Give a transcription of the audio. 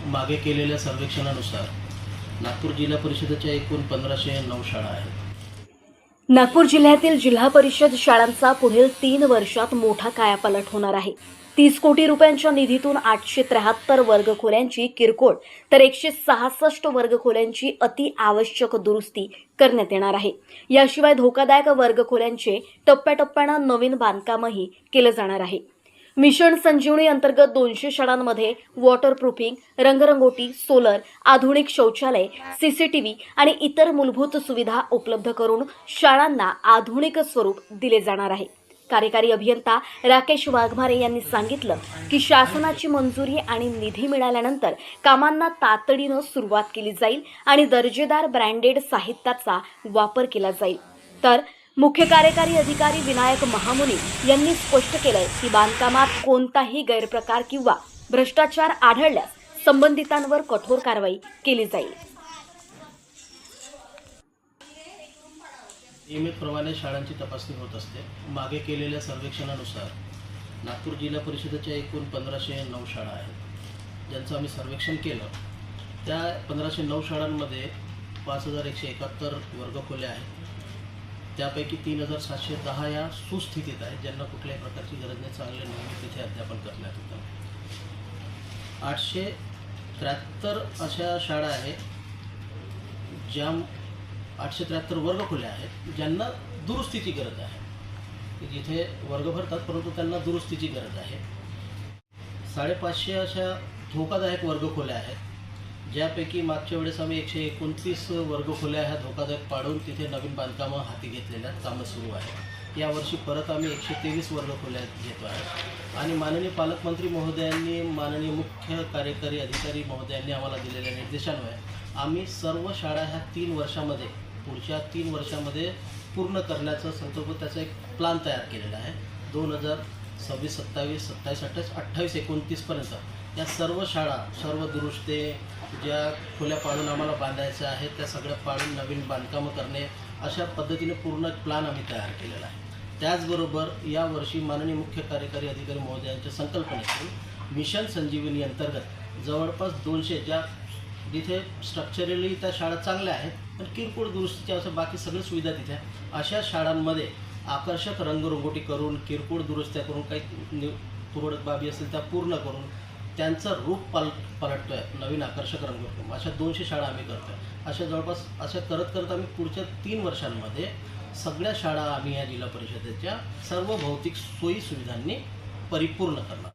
मागे केलेल्या सर्वेक्षणानुसार नागपूर जिल्हा परिषदेच्या एकूण 1509 शाळा आहेत। नागपूर जिल्ह्यातील जिल्हा परिषद शाळांचा पुढील 3 वर्षात मोठा कायापालट होणार आहे। 30 कोटी रुपयांच्या निधीतून 873 वर्गखोल्यांची किरकोळ तर 166 वर्गखोल्यांची अति आवश्यक दुरुस्ती करण्यात येणार आहे। याशिवाय धोकादायक वर्गखोल्यांचे टप्प्याटप्प्याने नवीन बांधकामही केले जाणार आहे। मिशन संजीवनी अंतर्गत 200 शाळांमध्ये वॉटरप्रूफिंग, रंगरंगोटी, सोलर, आधुनिक शौचालय, सीसीटीव्ही आणि इतर मूलभूत सुविधा उपलब्ध करून शाळांना आधुनिक स्वरूप दिले जाणार आहे। कार्यकारी अभियंता राकेश वाघमारे यांनी सांगितलं की शासनाची मंजुरी आणि निधी मिळाल्यानंतर कामांना तातडीने सुरुवात केली जाईल आणि दर्जेदार ब्रँडेड साहित्याचा वापर केला जाईल। तर मुख्य कार्यकारी अधिकारी विनायक महामुनी यांनी स्पष्ट केलंय की बांधकामात कोणताही गैरप्रकार किंवा भ्रष्टाचार आढळल्यास संबंधितांवर कठोर कारवाई केली जाईल। नियमितप्रमाणे शाळांची तपासणी होत असते। मागे केलेल्या सर्वेक्षणानुसार नागपूर जिल्हा परिषदेच्या एकूण 1509 शाळा आहेत, ज्यांचं आम्ही सर्वेक्षण केलं। त्या 1509 शाळांमध्ये 5171 वर्गखोल्या आहेत। त्यापैकी 3710 या सुस्थितीत आहेत, ज्यांना कुठल्याही प्रकारची गरज नाही, चांगले नियमित तिथे अध्यापन करण्यात येतं। 873 अशा शाळा आहेत ज्या 873 वर्गखोल्या आहेत ज्यांना दुरुस्तीची गरज आहे, जिथे वर्ग भरतात परंतु त्यांना दुरुस्तीची गरज आहे। 550 अशा धोकादायक वर्गखोल्या आहेत, ज्यापैकी मागच्या वेळेस आम्ही 129 वर्गखोल्या ह्या धोकादायक पाडून तिथे नवीन बांधकामं हाती घेतलेल्या कामं सुरू आहेत। यावर्षी परत आम्ही 123 वर्गखोल्या घेतो आहे आणि माननीय पालकमंत्री महोदयांनी, माननीय मुख्य कार्यकारी अधिकारी महोदयांनी आम्हाला दिलेल्या निर्देशांमुळे आम्ही सर्व शाळा ह्या 3 वर्षामध्ये, पुढच्या 3 वर्षामध्ये पूर्ण करण्याचा संकल्प, त्याचा एक प्लान तयार केलेला आहे। 2026, 27, 27, 28, 28, 29 पर्यंत या सर्व शाळा, सर्व दुरुस्ते, ज्या खोल्या पाडून आम्हाला बांधायच्या आहेत त्या सगळ्या पाडून नवीन बांधकामं करणे, अशा पद्धतीने पूर्ण प्लान आम्ही तयार केलेला आहे। त्याचबरोबर यावर्षी माननीय मुख्य कार्यकारी अधिकारी महोदयांच्या संकल्पनेतून मिशन संजीवनी अंतर्गत जवळपास 200, ज्या जिथे स्ट्रक्चरली त्या शाळा चांगल्या आहेत पण किरकोळ दुरुस्तीच्या असं बाकी सगळी सुविधा तिथे आहे, अशा शाळांमध्ये आकर्षक रंगरंगोटी करून, किरकोळ दुरुस्त्या करून, काही तुरळक बाबी असतील त्या पूर्ण करून त्यांचं रूप पलटतो आहे, नवीन आकर्षक रंगरंगोटी। अशा 200 शाळा आम्ही करतो आहे। अशा जवळपास अशा करत करत आम्ही पुढच्या 3 वर्षांमध्ये सगळ्या शाळा आम्ही या जिल्हा परिषदेच्या सर्व भौतिक सोयी सुविधांनी परिपूर्ण करणार।